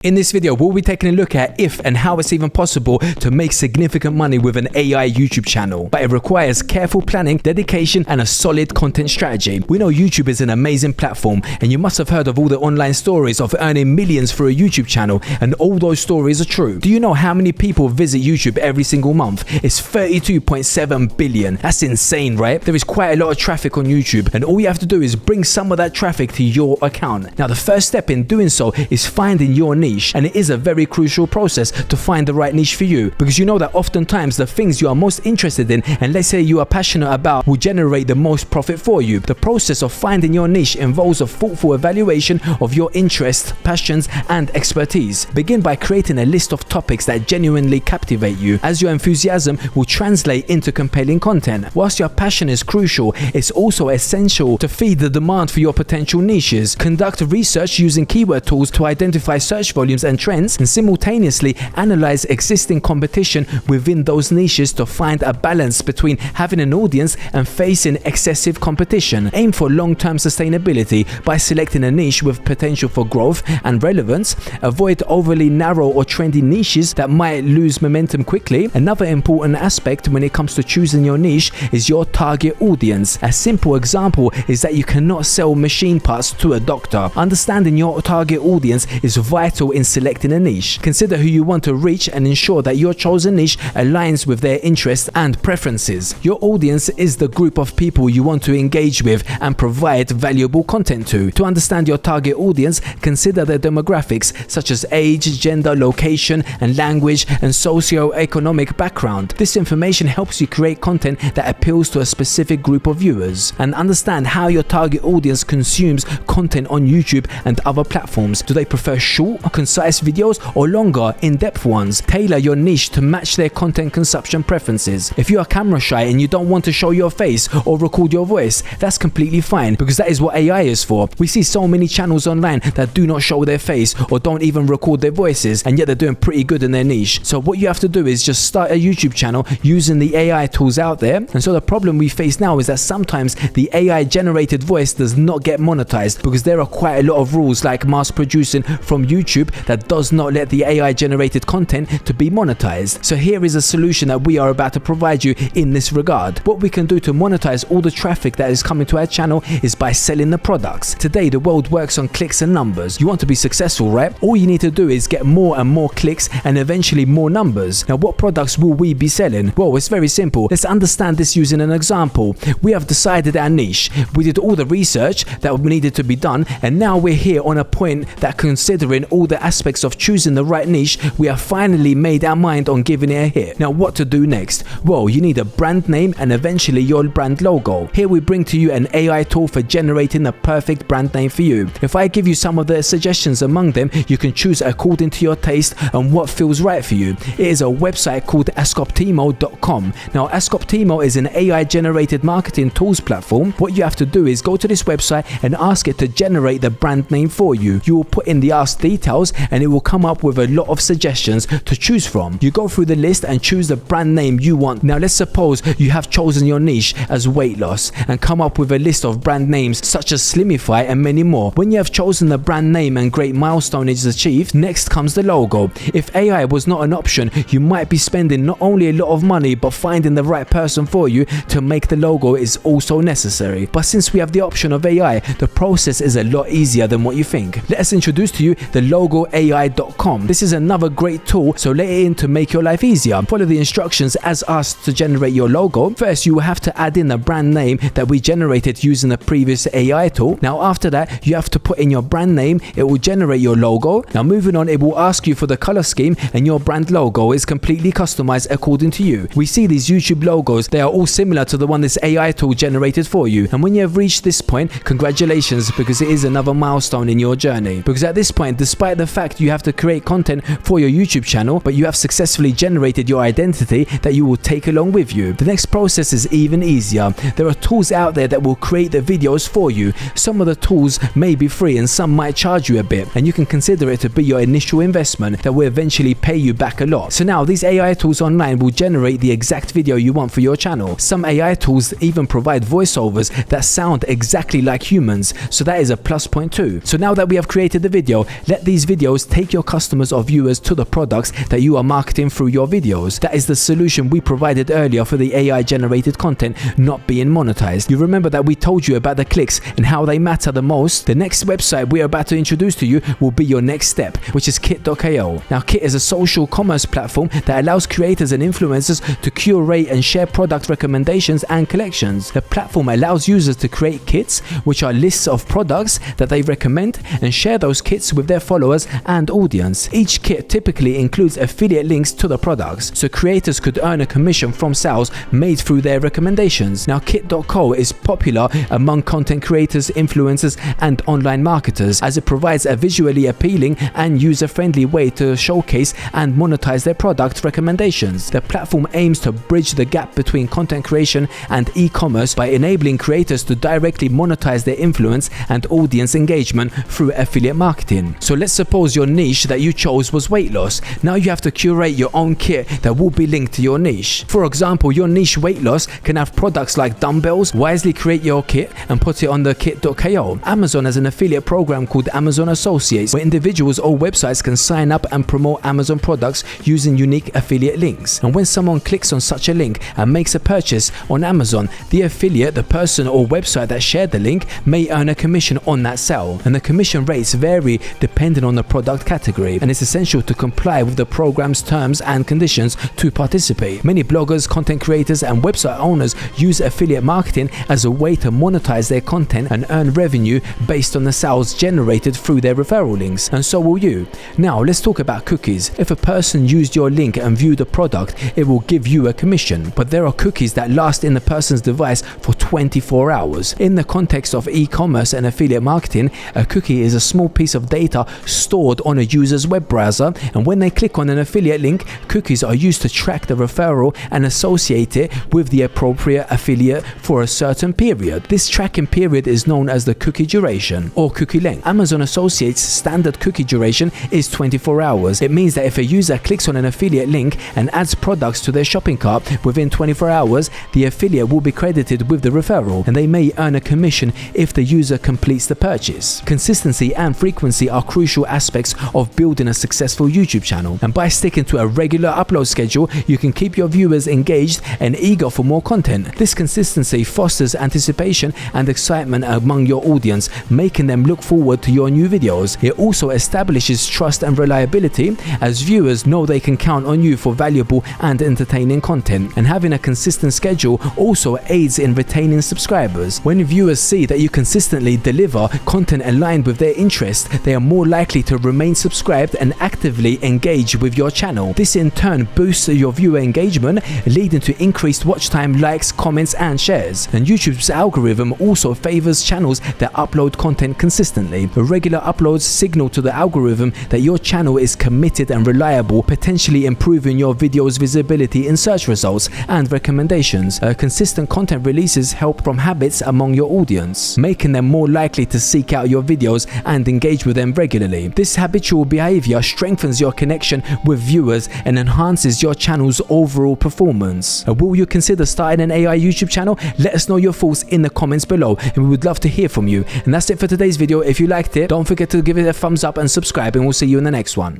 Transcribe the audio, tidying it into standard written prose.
In this video, we'll be taking a look at if and how it's even possible to make significant money with an AI YouTube channel. But it requires careful planning, dedication, and a solid content strategy. We know YouTube is an amazing platform, and you must have heard of all the online stories of earning millions through a YouTube channel, and all those stories are true. Do you know how many people visit YouTube every single month? It's 32.7 billion. That's insane, right? There is quite a lot of traffic on YouTube, and all you have to do is bring some of that traffic to your account. Now, the first step in doing so is finding your niche. And it is a very crucial process to find the right niche for you, because you know that oftentimes the things you are most interested in, and let's say you are passionate about, will generate the most profit for you. The process of finding your niche involves a thoughtful evaluation of your interests, passions, and expertise. Begin by creating a list of topics that genuinely captivate you, as your enthusiasm will translate into compelling content. Whilst your passion is crucial, it's also essential to feed the demand for your potential niches. Conduct research using keyword tools to identify search volumes and trends, and simultaneously analyze existing competition within those niches to find a balance between having an audience and facing excessive competition. Aim for long-term sustainability by selecting a niche with potential for growth and relevance. Avoid overly narrow or trendy niches that might lose momentum quickly. Another important aspect when it comes to choosing your niche is your target audience. A simple example is that you cannot sell machine parts to a doctor. Understanding your target audience is vital in selecting a niche. Consider who you want to reach and ensure that your chosen niche aligns with their interests and preferences. Your audience is the group of people you want to engage with and provide valuable content to. To understand your target audience, consider their demographics such as age, gender, location, and language, and socio-economic background. This information helps you create content that appeals to a specific group of viewers. And understand how your target audience consumes content on YouTube and other platforms. Do they prefer short, concise videos or longer, in-depth ones? Tailor your niche to match their content consumption preferences. If you are camera shy and you don't want to show your face or record your voice, that's completely fine, because that is what AI is for. We see so many channels online that do not show their face or don't even record their voices, and yet they're doing pretty good in their niche. So what you have to do is just start a YouTube channel using the AI tools out there. And so the problem we face now is that sometimes the AI generated voice does not get monetized, because there are quite a lot of rules like mass producing from YouTube that does not let the AI generated content to be monetized. So here is a solution that we are about to provide you in this regard. What we can do to monetize all the traffic that is coming to our channel is by selling the products. Today the world works on clicks and numbers. You want to be successful, right? All you need to do is get more and more clicks and eventually more numbers. Now, what products will we be selling? Well, it's very simple. Let's understand this using an example. We have decided our niche. We did all the research that needed to be done, and now we're here on a point that, considering all the aspects of choosing the right niche, we have finally made our mind on giving it a hit. Now, what to do next? Well, you need a brand name and eventually your brand logo. Here we bring to you an AI tool for generating the perfect brand name for you. If I give you some of the suggestions among them, you can choose according to your taste and what feels right for you. It is a website called ascoptimo.com. Now, Ascoptimo is an AI generated marketing tools platform. What you have to do is go to this website and ask it to generate the brand name for you. You will put in the asked details and it will come up with a lot of suggestions to choose from. You go through the list and choose the brand name you want. Now, let's suppose you have chosen your niche as weight loss and come up with a list of brand names such as Slimify and many more. When you have chosen the brand name and great milestone is achieved, next comes the logo. If AI was not an option, you might be spending not only a lot of money, but finding the right person for you to make the logo is also necessary. But since we have the option of AI, the process is a lot easier than what you think. Let us introduce to you the logoai.com. This is another great tool, so let it in to make your life easier. Follow the instructions as asked to generate your logo. First, you will have to add in the brand name that we generated using the previous AI tool. Now, after that, you have to put in your brand name. It will generate your logo. Now, moving on, it will ask you for the color scheme, and your brand logo is completely customized according to you. We see these YouTube logos. They are all similar to the one this AI tool generated for you. And when you have reached this point, congratulations, because it is another milestone in your journey. Because at this point, despite the fact you have to create content for your YouTube channel, but you have successfully generated your identity that you will take along with you. The next process is even easier. There are tools out there that will create the videos for you. Some of the tools may be free and some might charge you a bit, and you can consider it to be your initial investment that will eventually pay you back a lot. So now these AI tools online will generate the exact video you want for your channel. Some AI tools even provide voiceovers that sound exactly like humans, so that is a plus point too. So now that we have created the video, let these videos take your customers or viewers to the products that you are marketing through your videos. That is the solution we provided earlier for the AI generated content not being monetized. You remember that we told you about the clicks and how they matter the most? The next website we are about to introduce to you will be your next step, which is kit.ko. Now, Kit is a social commerce platform that allows creators and influencers to curate and share product recommendations and collections. The platform allows users to create kits, which are lists of products that they recommend, and share those kits with their followers and audience. Each kit typically includes affiliate links to the products, so creators could earn a commission from sales made through their recommendations. Now, kit.co is popular among content creators, influencers, and online marketers, as it provides a visually appealing and user-friendly way to showcase and monetize their product recommendations. The platform aims to bridge the gap between content creation and e-commerce by enabling creators to directly monetize their influence and audience engagement through affiliate marketing. So let's suppose your niche that you chose was weight loss. Now you have to curate your own kit that will be linked to your niche. For example, your niche weight loss can have products like dumbbells. Wisely create your kit and put it on the kit.ko. Amazon has an affiliate program called Amazon Associates, where individuals or websites can sign up and promote Amazon products using unique affiliate links. And when someone clicks on such a link and makes a purchase on Amazon, the affiliate, the person or website that shared the link, may earn a commission on that sale. And the commission rates vary depending on the product category, and it's essential to comply with the program's terms and conditions to participate. Many bloggers, content creators, and website owners use affiliate marketing as a way to monetize their content and earn revenue based on the sales generated through their referral links, and so will you. Now let's talk about cookies. If a person used your link and viewed the product, it will give you a commission, but there are cookies that last in the person's device for 24 hours. In the context of e-commerce and affiliate marketing, a cookie is a small piece of data stored on a user's web browser, and when they click on an affiliate link, cookies are used to track the referral and associate it with the appropriate affiliate for a certain period. This tracking period is known as the cookie duration or cookie length. Amazon Associates' standard cookie duration is 24 hours. It means that if a user clicks on an affiliate link and adds products to their shopping cart within 24 hours, the affiliate will be credited with the referral, and they may earn a commission if the user completes the purchase. Consistency and frequency are crucial aspects of building a successful YouTube channel, and by sticking to a regular upload schedule, you can keep your viewers engaged and eager for more content. This consistency fosters anticipation and excitement among your audience, making them look forward to your new videos. It also establishes trust and reliability, as viewers know they can count on you for valuable and entertaining content. And having a consistent schedule also aids in retaining subscribers. When viewers see that you consistently deliver content aligned with their interests, they are more likely to remain subscribed and actively engage with your channel. This in turn boosts your viewer engagement, leading to increased watch time, likes, comments, and shares. And YouTube's algorithm also favors channels that upload content consistently. Regular uploads signal to the algorithm that your channel is committed and reliable, potentially improving your video's visibility in search results and recommendations. Consistent content releases help from habits among your audience, making them more likely to seek out your videos and engage with them regularly. This habitual behavior strengthens your connection with viewers and enhances your channel's overall performance. Will you consider starting an AI YouTube channel? Let us know your thoughts in the comments below, and we would love to hear from you. And that's it for today's video. If you liked it, don't forget to give it a thumbs up and subscribe, and we'll see you in the next one.